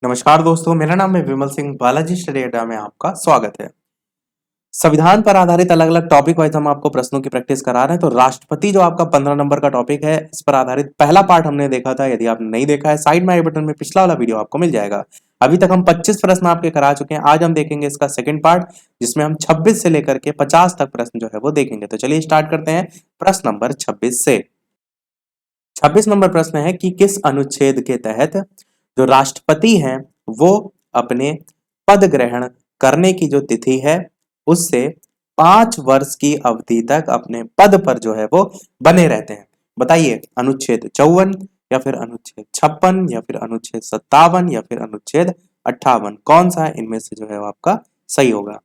नमस्कार दोस्तों, मेरा नाम है विमल सिंह। बालाजी स्टडी अड्डा में आपका स्वागत है। संविधान पर आधारित अलग अलग टॉपिक वाइज हम आपको प्रश्नों की प्रैक्टिस करा रहे हैं। तो राष्ट्रपति जो आपका 15 नंबर का टॉपिक है, इस पर आधारित पहला पार्ट हमने देखा था। यदि आपने नहीं देखा है, साइड में आई बटन में पिछला वाला वीडियो आपको मिल जाएगा। अभी तक हम 25 प्रश्न आपके करा चुके हैं। आज हम देखेंगे इसका सेकंड पार्ट, जिसमें हम 26 से लेकर के 50 तक प्रश्न जो है वो देखेंगे। तो चलिए स्टार्ट करते हैं प्रश्न नंबर 26 से। 26 नंबर प्रश्न है कि किस अनुच्छेद के तहत जो राष्ट्रपति हैं वो अपने पद ग्रहण करने की जो तिथि है उससे 5 वर्ष की अवधि तक अपने पद पर जो है वो बने रहते हैं। बताइए, अनुच्छेद 54 या फिर अनुच्छेद 56 या फिर अनुच्छेद 57 या फिर अनुच्छेद 58, कौन सा इनमें से जो है वो आपका सही होगा?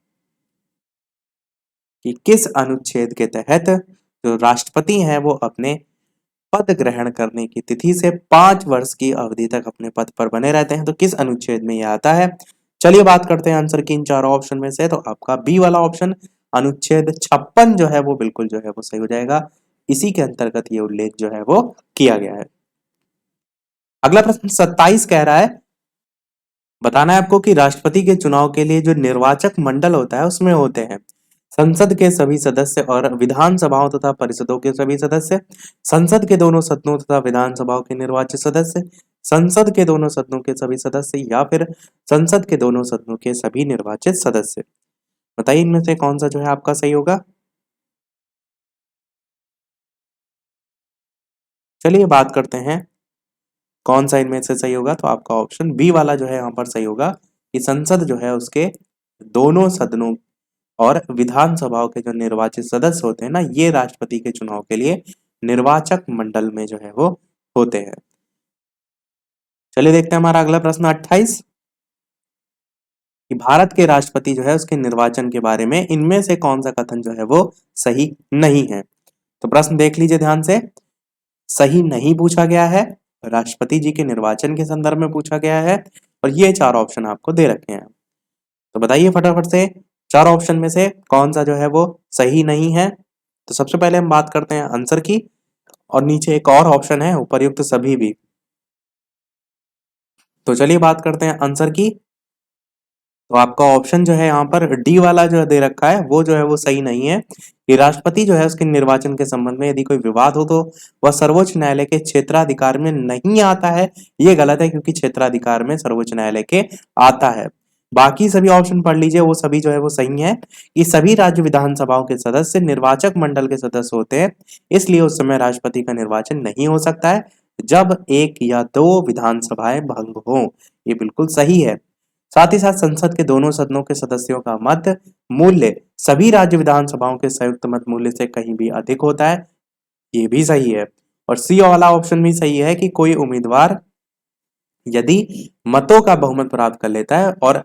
कि किस अनुच्छेद के तहत जो राष्ट्रपति हैं वो अपने पद ग्रहण करने की तिथि से 5 वर्ष की अवधि तक अपने पद पर बने रहते हैं। तो किस अनुच्छेद में यह आता है? चलिए बात करते हैं आंसर की इन चारों ऑप्शन में से। तो आपका बी वाला ऑप्शन अनुच्छेद 56 जो है वो बिल्कुल जो है वो सही हो जाएगा। इसी के अंतर्गत ये उल्लेख जो है वो किया गया है। अगला प्रश्न 27 कह रहा है, बताना है आपको कि राष्ट्रपति के चुनाव के लिए जो निर्वाचक मंडल होता है उसमें होते हैं संसद के सभी सदस्य और विधानसभाओं तथा परिषदों के सभी सदस्य, संसद के दोनों सदनों तथा विधानसभाओं के निर्वाचित सदस्य, संसद के दोनों सदनों के सभी सदस्य या फिर संसद के दोनों सदनों के सभी निर्वाचित सदस्य। बताइए इनमें से कौन सा जो है आपका सही होगा? चलिए बात करते हैं कौन सा इनमें से सही होगा। तो आपका ऑप्शन बी वाला जो है यहाँ पर सही होगा कि संसद जो है उसके दोनों सदनों और विधानसभाओं के जो निर्वाचित सदस्य होते हैं ना, ये राष्ट्रपति के चुनाव के लिए निर्वाचक मंडल में जो है वो होते हैं। चलिए देखते हैं हमारा अगला प्रश्न 28 कि भारत के राष्ट्रपति जो है उसके निर्वाचन के बारे में इनमें से कौन सा कथन जो है वो सही नहीं है। तो प्रश्न देख लीजिए ध्यान से। सही नहीं पूछा गया है, राष्ट्रपति जी के निर्वाचन के संदर्भ में पूछा गया है, और ये चार ऑप्शन आपको दे रखे हैं। तो बताइए फटाफट से चार ऑप्शन में से कौन सा जो है वो सही नहीं है। तो सबसे पहले हम बात करते हैं आंसर की, और नीचे एक और ऑप्शन है उपर्युक्त सभी भी। तो चलिए बात करते हैं आंसर की। तो आपका ऑप्शन जो है यहाँ पर डी वाला जो दे रखा है वो जो है वो सही नहीं है कि राष्ट्रपति जो है उसके निर्वाचन के संबंध में यदि कोई विवाद हो तो वह सर्वोच्च न्यायालय के क्षेत्राधिकार में नहीं आता है। ये गलत है, क्योंकि क्षेत्राधिकार में सर्वोच्च न्यायालय के आता है। बाकी सभी ऑप्शन पढ़ लीजिए, वो सभी जो है वो सही है कि सभी राज्य विधानसभाओं के सदस्य निर्वाचक मंडल के सदस्य होते हैं, इसलिए उस समय राष्ट्रपति का निर्वाचन नहीं हो सकता है जब एक या दो विधानसभाएं भंग हो। ये बिल्कुल सही है। साथ ही साथ संसद के दोनों सदनों के सदस्यों का मत मूल्य सभी राज्य विधानसभाओं के संयुक्त मत मूल्य से कहीं भी अधिक होता है। ये भी सही है। और सी वाला ऑप्शन भी सही है कि कोई उम्मीदवार यदि मतों का बहुमत प्राप्त कर लेता है और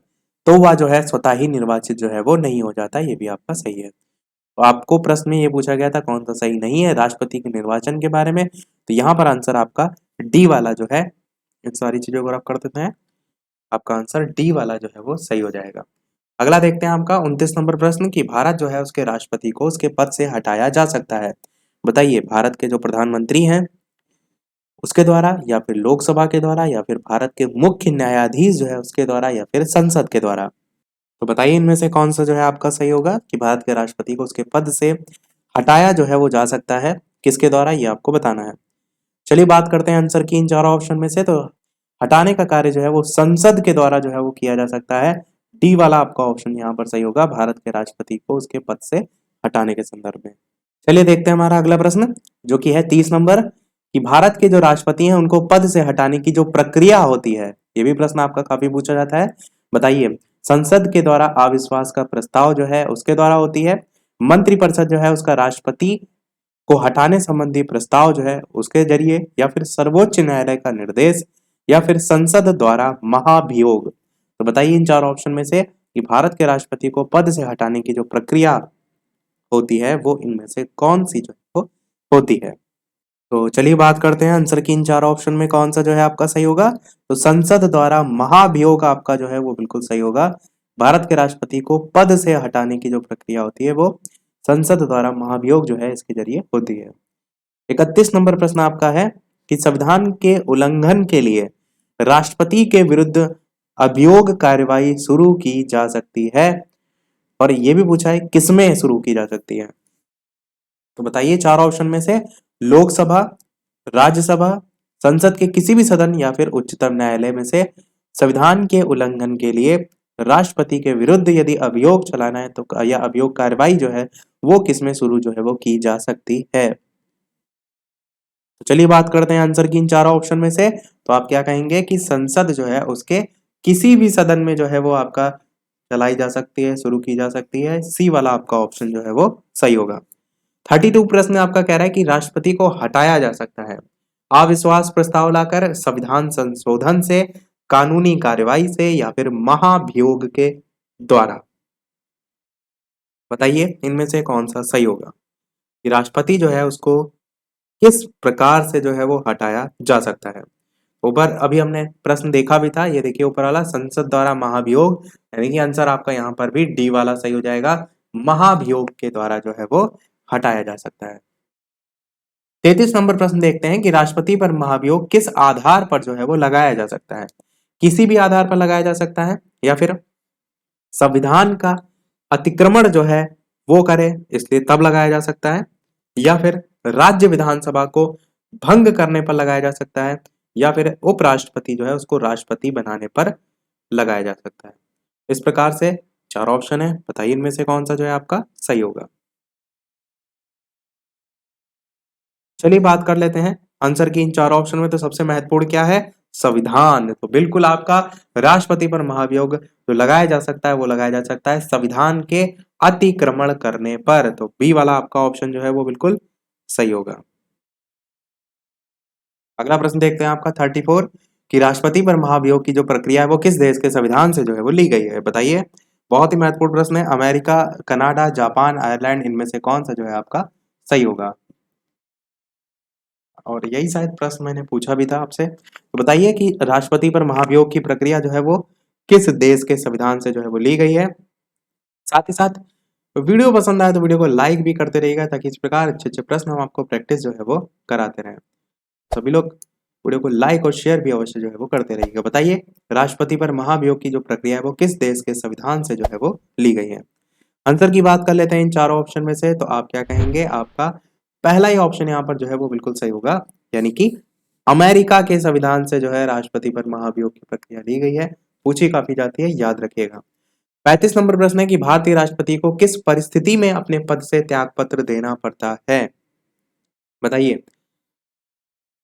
तो वह जो है स्वतः ही निर्वाचित जो है वो नहीं हो जाता। ये भी आपका सही है। तो आपको प्रश्न में ये पूछा गया था कौन सा सही नहीं है राष्ट्रपति के निर्वाचन के बारे में, तो यहाँ पर आंसर आपका डी वाला जो है, इन सारी चीजों को आप कर देते हैं, आपका आंसर डी वाला जो है वो सही हो जाएगा। अगला देखते हैं आपका 29 नंबर प्रश्न कि भारत जो है उसके राष्ट्रपति को उसके पद से हटाया जा सकता है। बताइए, भारत के जो प्रधानमंत्री हैं उसके द्वारा, या फिर लोकसभा के द्वारा, या फिर भारत के मुख्य न्यायाधीश जो है उसके द्वारा, या फिर संसद के द्वारा। तो बताइए इनमें से कौन सा जो है आपका सही होगा कि भारत के राष्ट्रपति को उसके पद से हटाया जो है वो जा सकता है, किसके द्वारा, ये आपको बताना है। चलिए बात करते हैं आंसर की इन चारों ऑप्शन में से। तो हटाने का कार्य जो है वो संसद के द्वारा जो है वो किया जा सकता है। डी वाला आपका ऑप्शन यहाँ पर सही होगा, भारत के राष्ट्रपति को उसके पद से हटाने के संदर्भ में। चलिए देखते हैं हमारा अगला प्रश्न, जो कि है 30 नंबर कि भारत के जो राष्ट्रपति हैं उनको पद से हटाने की जो प्रक्रिया होती है। ये भी प्रश्न आपका काफी पूछा जाता है। बताइए, संसद के द्वारा अविश्वास का प्रस्ताव जो है उसके द्वारा होती है, मंत्रिपरिषद जो है उसका राष्ट्रपति को हटाने संबंधी प्रस्ताव जो है उसके जरिए, या फिर सर्वोच्च न्यायालय का निर्देश, या फिर संसद द्वारा महाभियोग। तो बताइए इन चार ऑप्शन में से कि भारत के राष्ट्रपति को पद से हटाने की जो प्रक्रिया होती है वो इनमें से कौन सी जो है वो होती है। तो चलिए बात करते हैं आंसर की इन चार ऑप्शन में कौन सा जो है आपका सही होगा। तो संसद द्वारा महाभियोग आपका जो है वो बिल्कुल सही होगा। भारत के राष्ट्रपति को पद से हटाने की जो प्रक्रिया होती है वो संसद द्वारा महाभियोग जो है इसके जरिए होती है। 31 नंबर प्रश्न आपका है कि संविधान के उल्लंघन के लिए राष्ट्रपति के विरुद्ध अभियोग कार्यवाही शुरू की जा सकती है? और ये भी पूछा है किसमें शुरू की जा सकती है। तो बताइए चार ऑप्शन में से लोकसभा, राज्यसभा, संसद के किसी भी सदन या फिर उच्चतम न्यायालय में से संविधान के उल्लंघन के लिए राष्ट्रपति के विरुद्ध यदि अभियोग चलाना है तो या अभियोग कार्रवाई जो है वो किसमें शुरू जो है वो की जा सकती है। तो चलिए बात करते हैं आंसर की इन चारों ऑप्शन में से। तो आप क्या कहेंगे कि संसद जो है उसके किसी भी सदन में जो है वो आपका चलाई जा सकती है, शुरू की जा सकती है। सी वाला आपका ऑप्शन जो है वो सही होगा। 32 प्रश्न आपका कह रहा है कि राष्ट्रपति को हटाया जा सकता है अविश्वास प्रस्ताव लाकर, संविधान संशोधन से, कानूनी कार्रवाई से या फिर महाभियोग के द्वारा। बताइए इनमें से कौन सा सही होगा कि राष्ट्रपति जो है उसको किस प्रकार से जो है वो हटाया जा सकता है। ऊपर अभी हमने प्रश्न देखा भी था, ये देखिए ऊपर वाला संसद द्वारा महाभियोग, यानी कि आंसर आपका यहाँ पर भी डी वाला सही हो जाएगा। महाभियोग के द्वारा जो है वो हटाया जा सकता है। 33 नंबर प्रश्न देखते हैं कि राष्ट्रपति पर महाभियोग किस आधार पर जो है वो लगाया जा सकता है। किसी भी आधार पर लगाया जा सकता है या फिर संविधान का अतिक्रमण जो है वो करे इसलिए तब लगाया जा सकता है, या फिर राज्य विधानसभा को भंग करने पर लगाया जा सकता है, या फिर उपराष्ट्रपति जो है उसको राष्ट्रपति बनाने पर लगाया जा सकता है। इस प्रकार से चार ऑप्शन है, बताइए इनमें से कौन सा जो है आपका सही होगा। चलिए बात कर लेते हैं आंसर की इन चार ऑप्शन में। तो सबसे महत्वपूर्ण क्या है, संविधान। तो बिल्कुल आपका राष्ट्रपति पर महाभियोग जो लगाया जा सकता है वो लगाया जा सकता है संविधान के अतिक्रमण करने पर। तो बी वाला आपका ऑप्शन जो है वो बिल्कुल सही होगा। अगला प्रश्न देखते हैं आपका 34 कि राष्ट्रपति पर महाभियोग की जो प्रक्रिया है वो किस देश के संविधान से जो है वो ली गई है। बताइए, बहुत ही महत्वपूर्ण प्रश्न है। अमेरिका, कनाडा, जापान, आयरलैंड, इनमें से कौन सा जो है आपका सही होगा। और यही शायद प्रश्न मैंने पूछा भी था आपसे। तो बताइए कि राष्ट्रपति पर महाभियोग की प्रक्रिया जो है वो किस देश के संविधान से जो है वो ली गई है। साथ ही साथ वीडियो पसंद आए तो वीडियो को लाइक भी करते रहिएगा ताकि इस प्रकार अच्छे अच्छे प्रश्न हम आपको प्रैक्टिस जो है वो कराते रहें। सभी लोग वीडियो को लाइक और शेयर भी अवश्य जो है वो करते रहिएगा। बताइए राष्ट्रपति पर महाभियोग की जो प्रक्रिया है वो किस देश के संविधान से जो है वो ली गई है। आंसर की बात कर लेते हैं इन चारों ऑप्शन में से। तो आप क्या कहेंगे, आपका पहला ही ऑप्शन यहाँ पर जो है वो बिल्कुल सही होगा, यानी कि अमेरिका के संविधान से जो है राष्ट्रपति पर महाभियोग की प्रक्रिया ली गई है। पूछी काफी जाती है, याद रखिएगा। 35 नंबर प्रश्न है कि भारतीय राष्ट्रपति को किस परिस्थिति में अपने पद से त्यागपत्र देना पड़ता है। बताइए,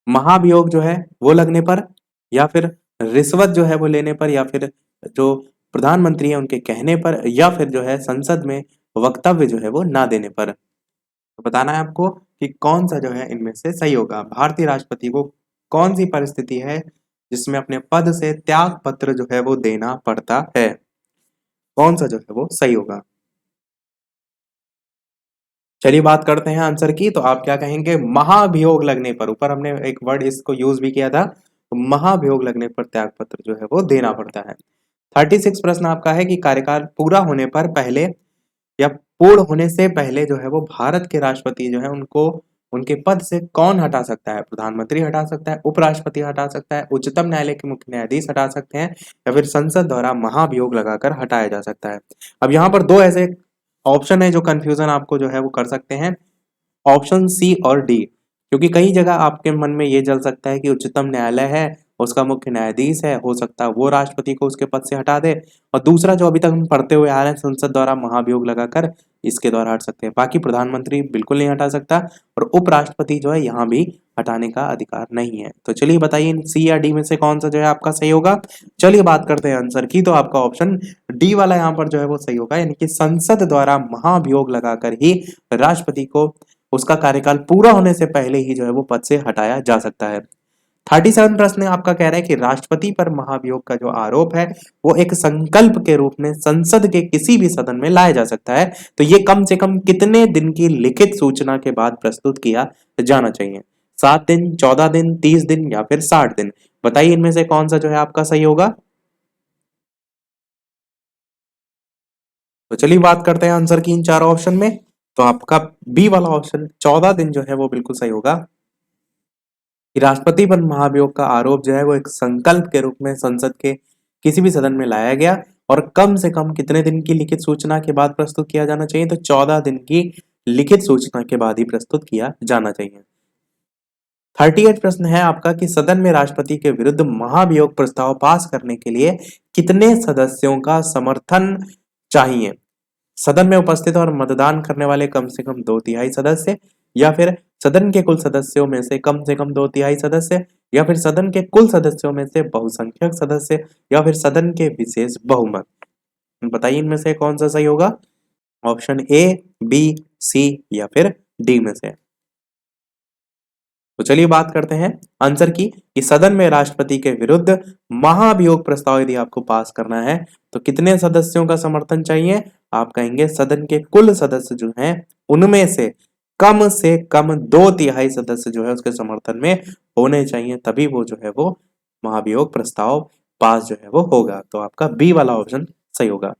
महाभियोग जो है वो लगने पर, या फिर रिश्वत जो है वो लेने पर, या फिर जो प्रधानमंत्री है उनके कहने पर, या फिर जो है संसद में वक्तव्य जो है वो ना देने पर। तो बताना है आपको कि कौन सा जो है इनमें से सही होगा। भारतीय राष्ट्रपति को कौन सी परिस्थिति है जिसमें अपने पद से त्याग पत्र जो है वो देना पड़ता है, कौन सा जो है वो सही होगा। चलिए बात करते हैं आंसर की। तो आप क्या कहेंगे, महाभियोग लगने पर, ऊपर हमने एक वर्ड इसको यूज भी किया था, तो महाभियोग लगने पर त्याग पत्र जो है वो देना पड़ता है। 36 प्रश्न आपका है कि कार्यकाल पूरा होने पर पहले या पूर्ण होने से पहले जो है वो भारत के राष्ट्रपति जो है उनको उनके पद से कौन हटा सकता है। प्रधानमंत्री हटा सकता है, उपराष्ट्रपति हटा सकता है, उच्चतम न्यायालय के मुख्य न्यायाधीश हटा सकते हैं, या फिर संसद द्वारा महाभियोग लगाकर हटाया जा सकता है। अब यहाँ पर दो ऐसे ऑप्शन है जो कंफ्यूजन आपको जो है वो कर सकते हैं, ऑप्शन सी और डी। क्योंकि कई जगह आपके मन में ये चल सकता है कि उच्चतम न्यायालय है, उसका मुख्य न्यायाधीश है, हो सकता है वो राष्ट्रपति को उसके पद से हटा दे, और दूसरा जो अभी तक हम पढ़ते हुए आ रहे हैं संसद द्वारा महाभियोग लगाकर इसके द्वारा हट सकते हैं। बाकी प्रधानमंत्री बिल्कुल नहीं हटा सकता, और उपराष्ट्रपति जो है यहाँ भी हटाने का अधिकार नहीं है। तो चलिए बताइए सी या डी में से कौन सा जो है आपका सही होगा। चलिए बात करते हैं आंसर की। तो आपका ऑप्शन डी वाला यहाँ पर जो है वो सही होगा, यानी कि संसद द्वारा महाभियोग लगाकर ही राष्ट्रपति को उसका कार्यकाल पूरा होने से पहले ही जो है वो पद से हटाया जा सकता है। 37 प्रश्न आपका कह रहा है कि राष्ट्रपति पर महाभियोग का जो आरोप है वो एक संकल्प के रूप में संसद के किसी भी सदन में लाया जा सकता है, तो ये कम से कम कितने दिन की लिखित सूचना के बाद प्रस्तुत किया जाना चाहिए। 7 दिन, 14 दिन, 30 दिन या फिर 60 दिन। बताइए इनमें से कौन सा जो है आपका सही होगा। तो चलिए बात करते हैं आंसर की इन चारों ऑप्शन में। तो आपका बी वाला ऑप्शन 14 दिन जो है वो बिल्कुल सही होगा कि राष्ट्रपति पर महाभियोग का आरोप जो है वो एक संकल्प के रूप में संसद के किसी भी सदन में लाया गया और कम से कम कितने दिन की लिखित सूचना के बाद प्रस्तुत किया जाना चाहिए, तो 14 दिन की लिखित सूचना के बाद ही प्रस्तुत किया जाना चाहिए। 38 प्रश्न है आपका कि सदन में राष्ट्रपति के विरुद्ध महाभियोग प्रस्ताव पास करने के लिए कितने सदस्यों का समर्थन चाहिए? सदन में उपस्थित और मतदान करने वाले कम से कम 2/3 सदस्य, या फिर सदन के कुल सदस्यों में से कम 2/3 सदस्य, या फिर सदन के कुल सदस्यों में से बहुसंख्यक सदस्य, या फिर सदन के विशेष बहुमत। बताइए इनमें से कौन सा सही होगा? ऑप्शन ए, बी, सी या फिर डी में से। तो चलिए बात करते हैं आंसर की कि सदन में राष्ट्रपति के विरुद्ध महाभियोग प्रस्ताव यदि आपको पास करना है तो कितने सदस्यों का समर्थन चाहिए? आप कहेंगे सदन के कुल सदस्य जो हैं उनमें से कम 2/3 सदस्य जो है उसके समर्थन में होने चाहिए, तभी वो जो है वो महाभियोग प्रस्ताव पास जो है वो होगा। तो आपका बी वाला ऑप्शन सही होगा।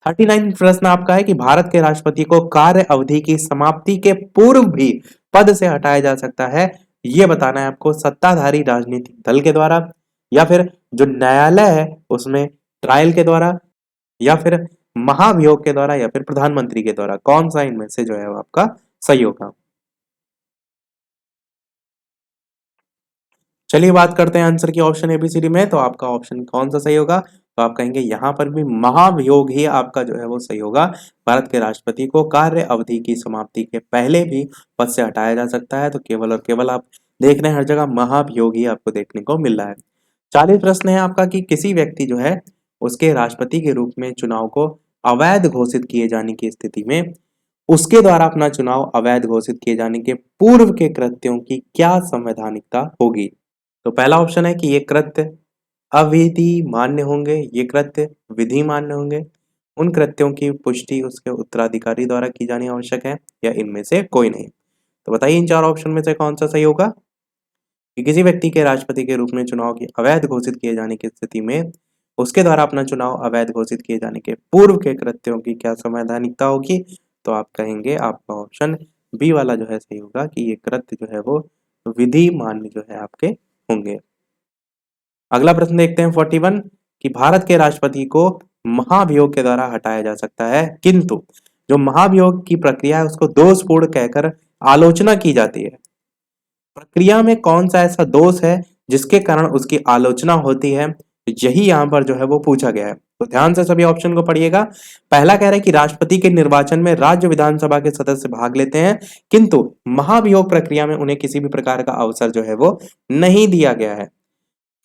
39 प्रश्न आपका है कि भारत के राष्ट्रपति को कार्य अवधि की समाप्ति के पूर्व भी पद से हटाया जा सकता है, ये बताना है आपको सत्ताधारी राजनीतिक दल के द्वारा, या फिर जो न्यायालय है उसमें ट्रायल के द्वारा, या फिर महाभियोग के द्वारा, या फिर प्रधानमंत्री के द्वारा। कौन सा इनमें से जो है वो आपका सही होगा? चलिए बात करते हैं आंसर की ऑप्शन एबीसीडी में। तो आपका ऑप्शन कौन सा सही होगा? तो आप कहेंगे यहाँ पर भी महाभियोग ही आपका जो है वो सही होगा। भारत के राष्ट्रपति को कार्य अवधि की समाप्ति के पहले भी पद से हटाया जा सकता है। तो केवल और केवल आप देख रहे हैं हर जगह महाभियोग ही आपको देखने को मिल रहा है। 40 प्रश्न है आपका कि किसी व्यक्ति जो है उसके राष्ट्रपति के रूप में चुनाव को अवैध घोषित किए जाने की स्थिति में उसके द्वारा अपना चुनाव अवैध घोषित किए जाने के पूर्व के कृत्यों की क्या संवैधानिकता होगी? तो पहला ऑप्शन है कि ये कृत्य अविधि मान्य होंगे, ये कृत्य विधि मान्य होंगे, उन कृत्यों की पुष्टि उसके उत्तराधिकारी द्वारा की जानी आवश्यक है, या इनमें से कोई नहीं। तो बताइए इन चार ऑप्शन में से कौन सा सही होगा? कि किसी व्यक्ति के राष्ट्रपति के रूप में चुनाव की अवैध घोषित किए जाने की स्थिति में उसके द्वारा अपना चुनाव अवैध घोषित किए जाने के पूर्व के कृत्यों की क्या संवैधानिकता होगी? तो आप कहेंगे आपका ऑप्शन बी वाला जो है सही होगा कि ये कृत्य जो है वो विधि मान्य जो है आपके होंगे। अगला प्रश्न देखते हैं 41 कि भारत के राष्ट्रपति को महाभियोग के द्वारा हटाया जा सकता है, किंतु जो महाभियोग की प्रक्रिया है उसको दोषपूर्ण कहकर आलोचना की जाती है। प्रक्रिया में कौन सा ऐसा दोष है जिसके कारण उसकी आलोचना होती है? यही यहाँ पर जो है वो पूछा गया है। तो ध्यान से सभी ऑप्शन को पढ़िएगा। पहला कह रहा है कि राष्ट्रपति के निर्वाचन में राज्य विधानसभा के सदस्य भाग लेते हैं, किंतु महाभियोग प्रक्रिया में उन्हें किसी भी प्रकार का अवसर जो है वो नहीं दिया गया है।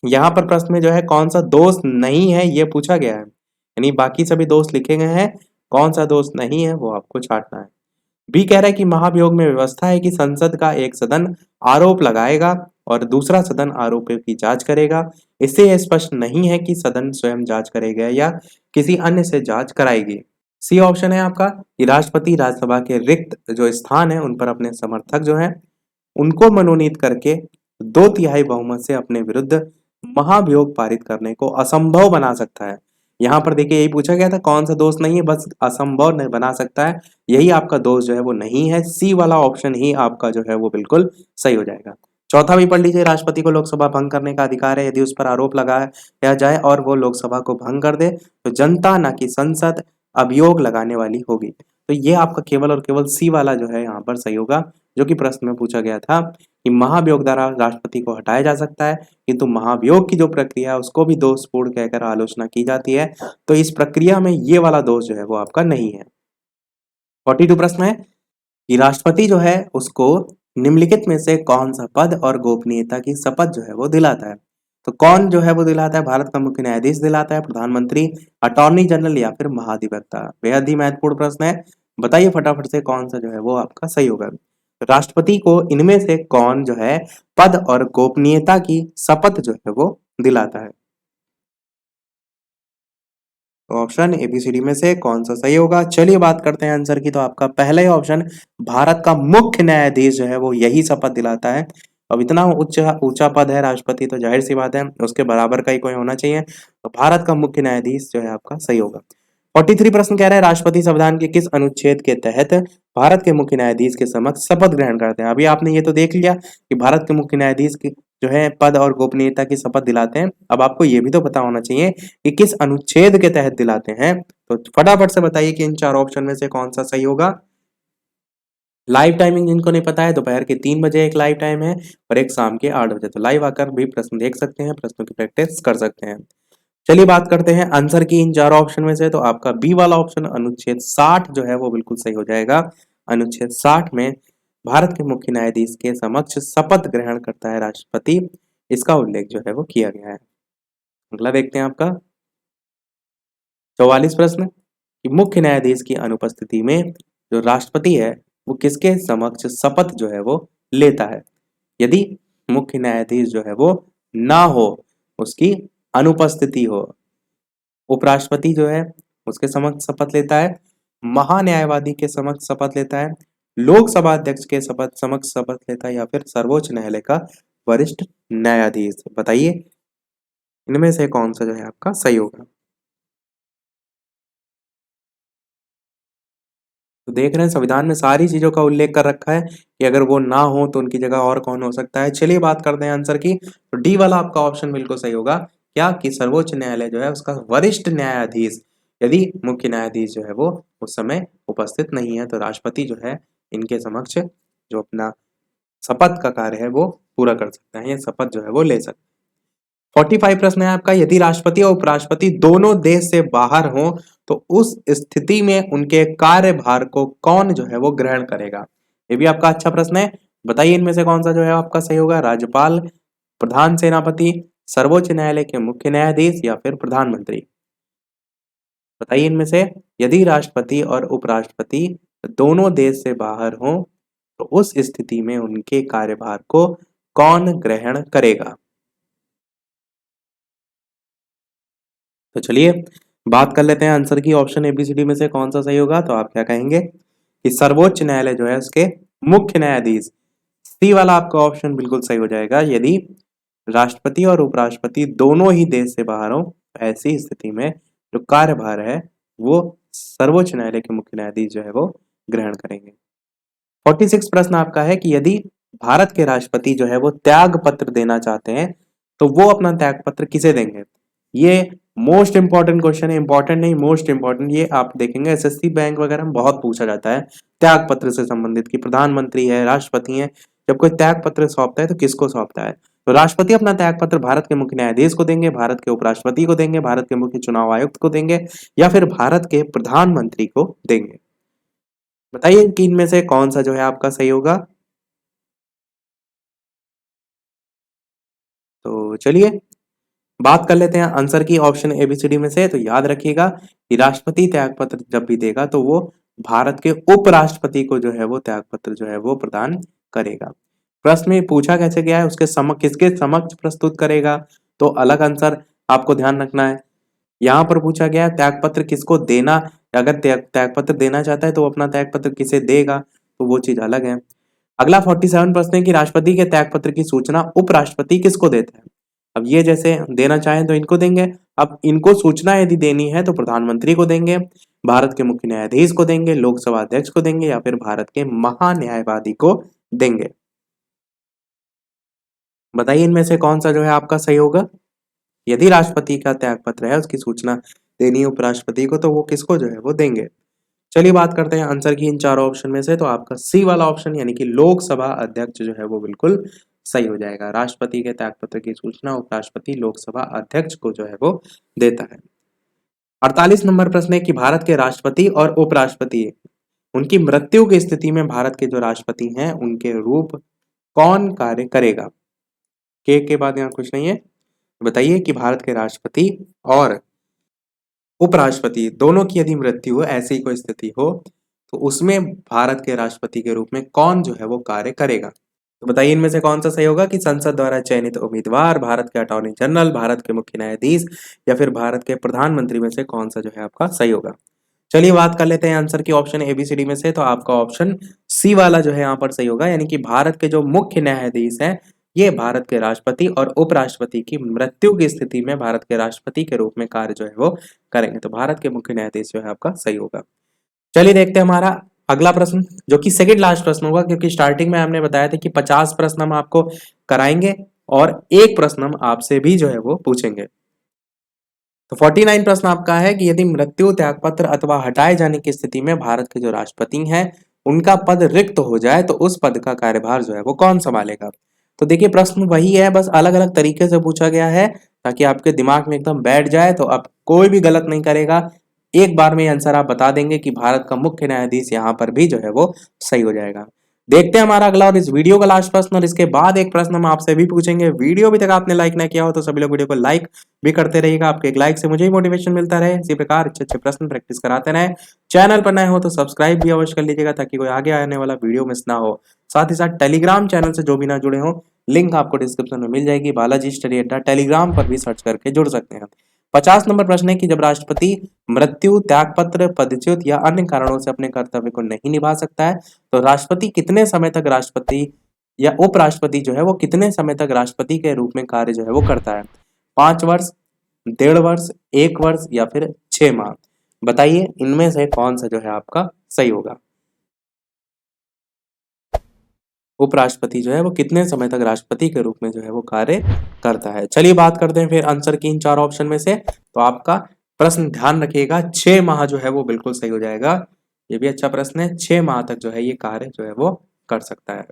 यहाँ पर प्रश्न में जो है कौन सा दोष नहीं है ये पूछा गया है, यानी बाकी सभी दोष लिखे गए हैं, कौन सा दोष नहीं है वो आपको छांटना है। बी कह रहा है कि महाभियोग में व्यवस्था है कि संसद का एक सदन आरोप लगाएगा और दूसरा सदन आरोपों की जांच करेगा। इससे यह स्पष्ट नहीं है कि सदन स्वयं जांच करेगा या किसी अन्य से जांच कराएगी। सी ऑप्शन है आपका कि राष्ट्रपति राज्यसभा के रिक्त जो स्थान है उन पर अपने समर्थक जो है उनको मनोनीत करके 2/3 बहुमत से अपने विरुद्ध महाभियोग पारित करने को असंभव बना सकता है। यहाँ पर देखिए यही पूछा गया था कौन सा दोष नहीं है, बस असंभव नहीं बना सकता है, यही आपका दोष जो है वो नहीं है। सी वाला ऑप्शन ही आपका जो है वो बिल्कुल सही हो जाएगा। चौथा भी पढ़ लीजिए, राष्ट्रपति को लोकसभा भंग करने का अधिकार है यदि उस पर आरोप लगाया जाए और वो लोकसभा को भंग कर दे तो जनता न कि संसद अभियोग लगाने वाली होगी। तो ये आपका केवल और केवल सी वाला जो है यहाँ पर सही होगा, जो कि प्रश्न में पूछा गया था कि महाभियोग द्वारा राष्ट्रपति को हटाया जा सकता है, किंतु महाभियोग की जो प्रक्रिया है उसको भी दोषपूर्ण कहकर आलोचना की जाती है। तो इस प्रक्रिया में ये वाला दोष जो है वो आपका नहीं है। 42 प्रश्न है कि राष्ट्रपति जो है उसको निम्नलिखित में से कौन सा पद और गोपनीयता की शपथ जो है वो दिलाता है? तो कौन जो है वो दिलाता है? भारत का मुख्य न्यायाधीश दिलाता है, प्रधानमंत्री, अटॉर्नी जनरल या फिर महाधिवक्ता? बेहद ही महत्वपूर्ण प्रश्न है, बताइए फटाफट से कौन सा जो है वो आपका सही होगा। राष्ट्रपति को इनमें से कौन जो है पद और गोपनीयता की शपथ जो है वो दिलाता है? तो ऑप्शन एबीसीडी में से कौन सा सही होगा? चलिए बात करते हैं आंसर की। तो आपका पहला ही ऑप्शन भारत का मुख्य न्यायाधीश जो है वो यही शपथ दिलाता है। अब इतना ऊंचा ऊंचा पद है राष्ट्रपति, तो जाहिर सी बात है उसके बराबर का ही कोई होना चाहिए। तो भारत का मुख्य न्यायाधीश जो है आपका सही होगा। 43 प्रश्न कह रहा है राष्ट्रपति संविधान के किस अनुच्छेद के तहत भारत के मुख्य न्यायाधीश के समक्ष शपथ ग्रहण करते हैं? अभी आपने ये तो देख लिया कि भारत के मुख्य न्यायाधीश की जो है पद और गोपनीयता की शपथ दिलाते हैं। अब आपको ये भी तो पता होना चाहिए कि किस अनुच्छेद के तहत दिलाते हैं। तो फटाफट से बताइए कि इन चार ऑप्शन में से कौन सा सही होगा। लाइव टाइमिंग जिनको नहीं पता है, दोपहर के 3 बजे एक लाइव टाइम है और एक शाम के 8 बजे। तो लाइव आकर भी प्रश्न देख सकते हैं, प्रश्नों की प्रैक्टिस कर सकते हैं। चलिए बात करते हैं आंसर की इन चारों ऑप्शन में से। तो आपका बी वाला ऑप्शन अनुच्छेद 60 जो है वो बिल्कुल सही हो जाएगा। अनुच्छेद 60 में भारत के मुख्य न्यायाधीश के समक्ष शपथ ग्रहण करता है राष्ट्रपति, इसका उल्लेख जो है वो किया गया है। अगला देखते हैं आपका 44 प्रश्न कि मुख्य न्यायाधीश की अनुपस्थिति में जो राष्ट्रपति है वो किसके समक्ष शपथ जो है वो लेता है। यदि मुख्य न्यायाधीश जो है वो ना हो, उसकी अनुपस्थिति हो, उपराष्ट्रपति जो है उसके समक्ष शपथ लेता है, महान्यायवादी के समक्ष शपथ लेता है, लोकसभा अध्यक्ष के समक्ष शपथ लेता है, या फिर सर्वोच्च न्यायालय का वरिष्ठ न्यायाधीश। बताइए इनमें से कौन सा जो है आपका सही होगा। तो देख रहे हैं संविधान में सारी चीजों का उल्लेख कर रखा है कि अगर वो ना हो तो उनकी जगह और कौन हो सकता है। चलिए बात करते हैं आंसर की। तो डी वाला आपका ऑप्शन बिल्कुल सही होगा। क्या कि सर्वोच्च न्यायालय जो है उसका वरिष्ठ न्यायाधीश, यदि मुख्य न्यायाधीश जो है वो उस समय उपस्थित नहीं है, तो राष्ट्रपति जो है इनके समक्ष जो अपना शपथ का कार्य है वो पूरा कर सकता है, या शपथ जो है वो ले सकता है। 45 प्रश्न है आपका, यदि राष्ट्रपति और उपराष्ट्रपति दोनों देश से बाहर हो तो उस स्थिति में उनके कार्यभार को कौन जो है वो ग्रहण करेगा। ये भी आपका अच्छा प्रश्न है। बताइए इनमें से कौन सा जो है आपका सही होगा। राज्यपाल, प्रधान सेनापति, सर्वोच्च न्यायालय के मुख्य न्यायाधीश, या फिर प्रधानमंत्री। बताइए इनमें से यदि राष्ट्रपति और उपराष्ट्रपति दोनों देश से बाहर हो तो उस स्थिति में उनके कार्यभार को कौन ग्रहण करेगा। तो चलिए बात कर लेते हैं आंसर की। ऑप्शन एबीसीडी में से कौन सा सही होगा। तो आप क्या कहेंगे कि सर्वोच्च न्यायालय जो है उसके मुख्य न्यायाधीश। सी वाला आपका ऑप्शन बिल्कुल सही हो जाएगा। यदि राष्ट्रपति और उपराष्ट्रपति दोनों ही देश से बाहर हो, ऐसी स्थिति में जो कार्यभार है वो सर्वोच्च न्यायालय के मुख्य न्यायाधीश जो है वो ग्रहण करेंगे। 46 प्रश्न आपका है कि यदि भारत के राष्ट्रपति जो है वो त्याग पत्र देना चाहते हैं तो वो अपना त्याग पत्र किसे देंगे। ये मोस्ट इंपॉर्टेंट क्वेश्चन है, इंपॉर्टेंट नहीं मोस्ट इंपॉर्टेंट। ये आप देखेंगे एसएससी बैंक वगैरह में बहुत पूछा जाता है त्याग पत्र से संबंधित, कि प्रधानमंत्री है, राष्ट्रपति है, जब कोई त्याग पत्र सौंपता है तो किसको सौंपता है। तो राष्ट्रपति अपना त्याग पत्र भारत के मुख्य न्यायाधीश को देंगे, भारत के उपराष्ट्रपति को देंगे, भारत के मुख्य चुनाव आयुक्त को देंगे, या फिर भारत के प्रधानमंत्री को देंगे। बताइए कि इनमें से कौन सा जो है आपका सही होगा। तो चलिए बात कर लेते हैं आंसर की ऑप्शन एबीसीडी में से। तो याद रखिएगा कि राष्ट्रपति त्याग पत्र जब भी देगा तो वो भारत के उपराष्ट्रपति को जो है वो त्याग पत्र जो है वो प्रदान करेगा। प्रश्न में पूछा कैसे गया है, उसके समक्ष किसके समक्ष प्रस्तुत करेगा, तो अलग आंसर आपको ध्यान रखना है। यहाँ पर पूछा गया है त्याग पत्र किसको देना, अगर त्याग पत्र देना चाहता है तो वो अपना त्याग पत्र किसे देगा, तो वो चीज अलग है। अगला 47 प्रश्न है कि राष्ट्रपति के त्याग पत्र की सूचना उपराष्ट्रपति किसको देता है। अब ये जैसे देना चाहें तो इनको देंगे, अब इनको सूचना यदि देनी है तो प्रधानमंत्री को देंगे, भारत के मुख्य न्यायाधीश को देंगे, लोकसभा अध्यक्ष को देंगे, या फिर भारत के महान्यायवादी को देंगे। बताइए इनमें से कौन सा जो है आपका सही होगा। यदि राष्ट्रपति का त्याग पत्र है उसकी सूचना देनी है उपराष्ट्रपति को तो वो किसको जो है वो देंगे। चलिए बात करते हैं आंसर की इन चारों ऑप्शन में से। तो आपका सी वाला ऑप्शन यानी कि लोकसभा अध्यक्ष जो है वो बिल्कुल सही हो जाएगा। राष्ट्रपति के त्यागपत्र की सूचना उपराष्ट्रपति लोकसभा अध्यक्ष को जो है वो देता है। 48 नंबर प्रश्न है कि भारत के राष्ट्रपति और उपराष्ट्रपति उनकी मृत्यु की स्थिति में भारत के जो राष्ट्रपति हैं उनके रूप कौन कार्य करेगा। के बाद यहाँ कुछ नहीं है। बताइए कि भारत के राष्ट्रपति और उपराष्ट्रपति दोनों की यदि मृत्यु हो, ऐसी कोई स्थिति हो, तो उसमें भारत के राष्ट्रपति के रूप में कौन जो है वो कार्य करेगा। तो बताइए इनमें से कौन सा सही होगा कि संसद द्वारा चयनित उम्मीदवार, भारत के अटॉर्नी जनरल, भारत के मुख्य न्यायाधीश, या फिर भारत के प्रधानमंत्री में से कौन सा जो है आपका सही होगा। चलिए बात कर लेते हैं आंसर की ऑप्शन एबीसीडी में से। तो आपका ऑप्शन सी वाला जो है यहाँ पर सही होगा, यानी कि भारत के जो मुख्य न्यायाधीश हैं ये भारत के राष्ट्रपति और उपराष्ट्रपति की मृत्यु की स्थिति में भारत के राष्ट्रपति के रूप में कार्य जो है वो करेंगे। तो भारत के मुख्य न्यायाधीश जो है आपका सही होगा। चलिए देखते हैं हमारा अगला प्रश्न, जो कि सेकंड लास्ट प्रश्न होगा, क्योंकि स्टार्टिंग में हमने बताया था कि 50 प्रश्न हम आपको कराएंगे और एक प्रश्न हम आपसे भी जो है वो पूछेंगे। तो 49 प्रश्न आपका है कि यदि मृत्यु, त्यागपत्र अथवा हटाए जाने की स्थिति में भारत के जो राष्ट्रपति हैं उनका पद रिक्त हो जाए तो उस पद का कार्यभार जो है वो कौन संभालेगा। तो देखिए प्रश्न वही है, बस अलग अलग तरीके से पूछा गया है ताकि आपके दिमाग में एकदम बैठ जाए, तो आप कोई भी गलत नहीं करेगा, एक बार में आंसर आप बता देंगे कि भारत का मुख्य न्यायाधीश यहाँ पर भी जो है वो सही हो जाएगा। देखते हैं हमारा अगला और इस वीडियो का लास्ट प्रश्न, और इसके बाद एक प्रश्न हम आपसे भी पूछेंगे। वीडियो अभी तक आपने लाइक ना किया हो तो सभी लोग वीडियो को लाइक भी करते रहिएगा, आपके एक लाइक से मुझे ही मोटिवेशन मिलता रहे, इसी प्रकार अच्छे अच्छे प्रश्न प्रैक्टिस कराते रहे। चैनल पर नए हो तो सब्सक्राइब भी अवश्य कर लीजिएगा ताकि कोई आगे आने वाला वीडियो मिस ना हो। साथ ही साथ टेलीग्राम चैनल से जो भी ना जुड़े हो, लिंक आपको डिस्क्रिप्शन में मिल जाएगी, बालाजी स्टडी अड्डा टेलीग्राम पर भी सर्च करके जुड़ सकते हैं। 50 नंबर प्रश्न है कि जब राष्ट्रपति मृत्यु, त्यागपत्र, पदच्युत या अन्य कारणों से अपने कर्तव्य को नहीं निभा सकता है तो राष्ट्रपति कितने समय तक राष्ट्रपति या उपराष्ट्रपति जो है वो कितने समय तक राष्ट्रपति के रूप में कार्य जो है वो करता है। 5 वर्ष, 1.5 वर्ष, 1 वर्ष या फिर 6 माह। बताइए इनमें से कौन सा जो है आपका सही होगा। उपराष्ट्रपति जो है वो कितने समय तक राष्ट्रपति के रूप में जो है वो कार्य करता है। चलिए बात करते हैं फिर आंसर की इन 4 ऑप्शन में से। तो आपका प्रश्न ध्यान रखिएगा, 6 माह जो है वो बिल्कुल सही हो जाएगा। ये भी अच्छा प्रश्न है, 6 माह तक जो है ये कार्य जो है वो कर सकता है।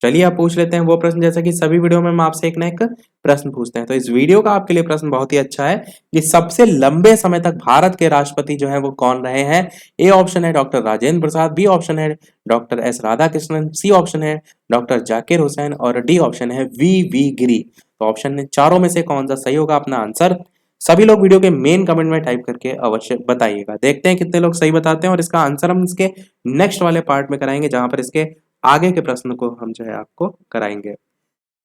चलिए आप पूछ लेते हैं वो प्रश्न, जैसे कि सभी वीडियो में हम आपसे एक ना एक प्रश्न पूछते हैं। तो इस वीडियो का आपके लिए प्रश्न बहुत ही अच्छा है कि सबसे लंबे समय तक भारत के राष्ट्रपति जो है वो कौन रहे हैं। ए ऑप्शन है doctor Rajendra Prasad, B option है doctor S Radhakrishnan, C option है डॉक्टर जाकिर हुसैन और डी ऑप्शन है वी गिरी। तो ऑप्शन में चारों में से कौन सा सही होगा, अपना आंसर सभी लोग वीडियो के मेन कमेंट में टाइप करके अवश्य बताइएगा। देखते हैं कितने लोग सही बताते हैं और इसका आंसर हम इसके नेक्स्ट वाले पार्ट में कराएंगे जहां पर इसके आगे के प्रश्न को हम जो है आपको कराएंगे।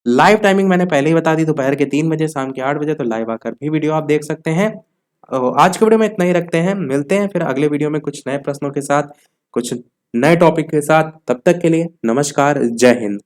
लाइव टाइमिंग मैंने पहले ही बता दी, दोपहर के 3 बजे, शाम के 8 बजे, तो लाइव आकर भी वीडियो आप देख सकते हैं। आज के वीडियो में इतना ही रखते हैं, मिलते हैं फिर अगले वीडियो में कुछ नए प्रश्नों के साथ, कुछ नए टॉपिक के साथ। तब तक के लिए नमस्कार, जय हिंद।